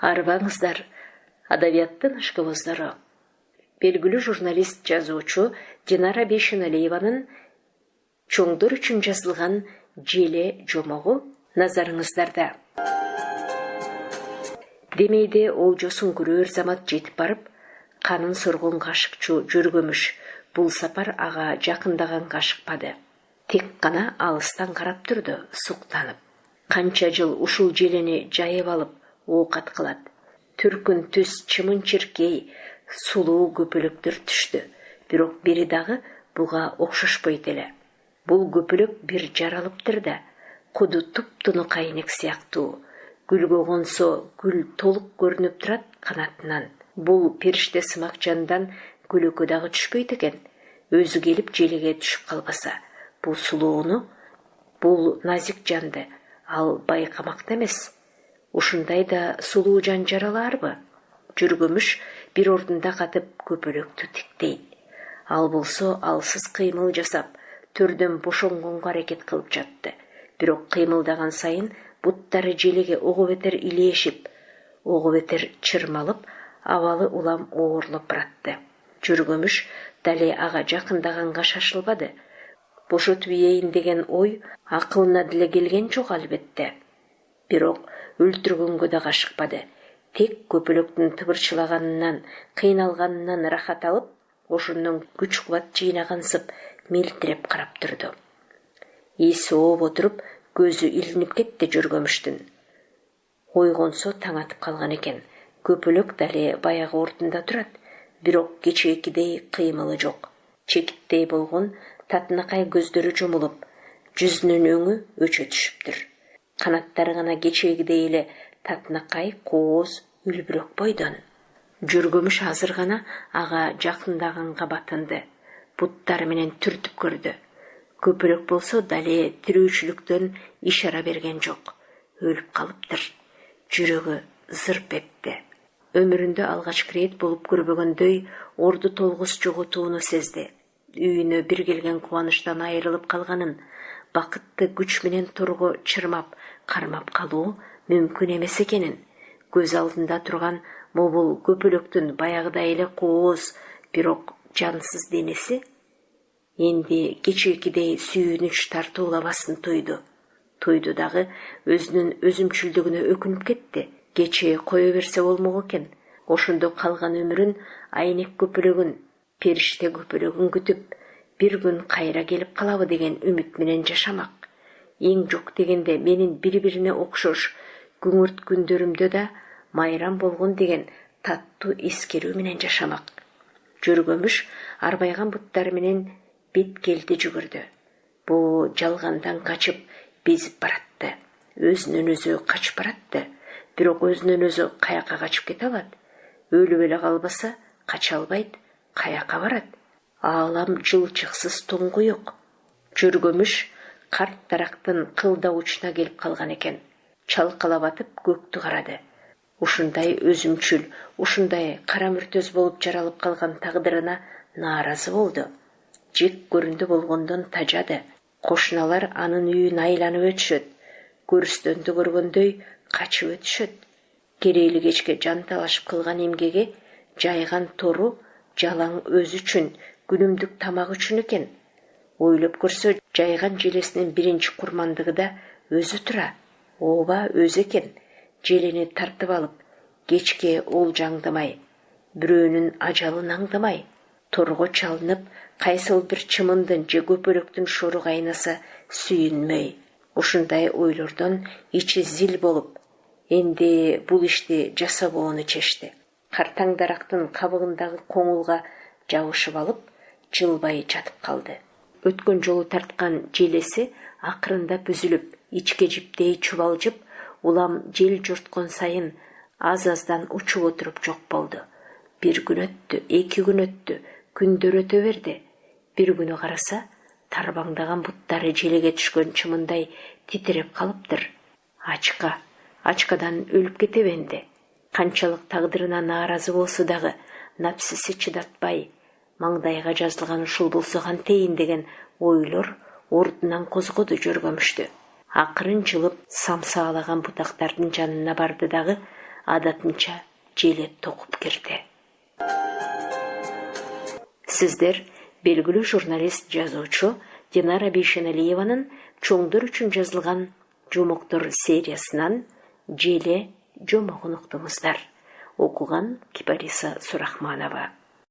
Арбаңыздар, адабияттын ышкыбыздары. Белгілі журналист жазуучу Динара Бейшеналиеванын чоңдор үчүн жазылган Желе жомогу назарыңыздарда. Демейде олжосын көрөр замат жетип барып, канын соргон кашыкчу Жүргөмүш бул сапар ага жакындаган кашыкпады. Тек гана алыстан карап турду, суктанып. Канча жыл ушул желени жайып алып, оокат кылат. Түркүн түз чымын-чиркей, сулуу көпөлөктөр түштү. Бирок бири дагы буга окшошпойт эле. Бул көпөлөк бир жаралыптыр да, куду туптуну кайнек сыяктуу. Гүлгө консо гүл толук көрүнүп турат канатынан. Бул периште сымак жандан көлөкө дагы түшпөйт экен. Өзү келип желеге түшүп калбаса, бул сулууну, бул назик жанды ал байкамакта эмес. Ушундай да сулуу жан жараларбы? Жүргөмүш бир ордунда катып көпөлөктү тиктейт. Ал болсо алсыз кыймыл жасап, төрдөн бошонгонго аракет кылып жатты. Бирок кыймылдаган сайын буттары желеге ого бетер илешип, ого бетер чырмалып, абалы улам оорлоп баратты. Жүргөмүш дали ага жакындаганга шашылбады. Бошотуп ийейин деген ой акылына деле келген жок албетте. Бирок өлтүргөнгө да кашыкпады. Тек көпөлөктүн тыбырчылаганынан, кыйналганынан рахат алып, ошондон күч-кубат жыйнагансып мелтиреп карап турду. Эси ооп отуруп, көзү илинип кетти Жүргөмүштүн. Ойгонсо таң атып калган экен. Көпөлөк дали баягы ордунда турат, бирок кечээкидей кыймылы жок. Чекиттей болгон татынакай көздөрү жумулуп, жүзүнүн өңү өчө түшүптүр. Канаттары гана кечээкидей эле татынакай, кооз, үлбүрөк бойдон. Жүргөмүш азыр гана ага жакындаганга батынды. Буттары менен түртүп көрдү. Көпөлөк болсо дали тирүүчүлүктөн ишара берген жок. Өлүп калыптыр. Жүрөгү зырп этти. Өмүрүндө алгачкы ирет болуп көрбөгөндөй орду толгус жоготууну сезди. Үйүнө бир келген кубанычтан айрылып калганын, бакытты күч менен торго чырмап, кармап калуу мүмкүн эмес экенин, көз алдында турган могул көпөлөктүн баягыдай эле кооз, бирок жансыз денеси энди кечээкидей сүйүнүч тартуулабасын тойду. Тойду дагы өзүнүн өзүмчүлдүгүнө өкүнүп кетти. Кечээ кое берсе болмок экен. Ошондо калган өмүрүн айнек көпөлөгүн, периште көпөлөгүн күтүп, бир күн кайра келип калабы деген үмүт менен жашамак. Эң жок дегенде менин бири-бирине окшош күңүрт күндөрүмдө да майрам болгон деген таттуу эскерүү менен жашамак. Жүргөмүш арбайган буттары менен беткелди жүгүрдү. Бул жалгандан качып безип баратты. Өзүнөн өзү качып баратты. Бирок өзүнөн өзү каяка качып кете алат? Өлүп эле калбаса, кача албайт, каяка барат? Аалам жылчыксыз туңгуюк. Жүргөмүш карт дарактын кылда учуна келип калган экен. Чалкалап атып көктү карады. Ушундай өзүмчүл, ушундай кара мүртөз болуп жаралып калган тагдырына нааразы болду. Жек көрүндү болгондон тажады. Кошуналар анын үйүн айланып өтүшөт. Көрүстөндү көргөндөй качып өтүшөт. Керейли кечке жан талашып кылган эмгеги жайган тору жалаң өзү үчүн, күнүмдүк тамак үчүн экен. Ойлоп көрсө, жайган желесинин биринчи курмандыгы да өзү тура. Ооба, өзү экен. Желени тартып алып, кечке ол жаңдамай, бирөөнүн ажалын аңдамай, торго чалынып, кайсыл бир чымындын же көпөлөктүн шору кайнаса сүйүнмөй. Ушундай ойлордон ичи зил болуп, энди бул ишти жасабоону чечти. Картаң дарактын кабыгындагы коңулга жабышып алып, жылбай жатып калды. Өткөн жолу тарткан желеси акырындап үзүлүп, ичке жиптей чубалжып, улам жел жорткон сайын аз-аздан учуп отуруп жок болду. Бир күн өттү, 2 күн өттү, күндөр өтө берди. Бир күнү караса, тарбаңдаган буттары желеге түшкөн чымындай титиреп калыптыр. Ачкадан өлүп кетеби энди? Канчалык тагдырына нааразы болсо дагы, напсиси чыдатпай, маңдайга жазылган ушул болсо кантейин деген ойлор ордунан козгоду Жүргөмүштү. Акырын жылып самсаалаган бутактардын жанына барды дагы, адатынча желе токуп кирди. Сиздер белгилүү журналист жазуучу Динара Бейшеналиеванын чоңдор үчүн жазылган жомоктор сериясынан желе жомогун уктуңуздар. Окуган Кипариса Сурахманова.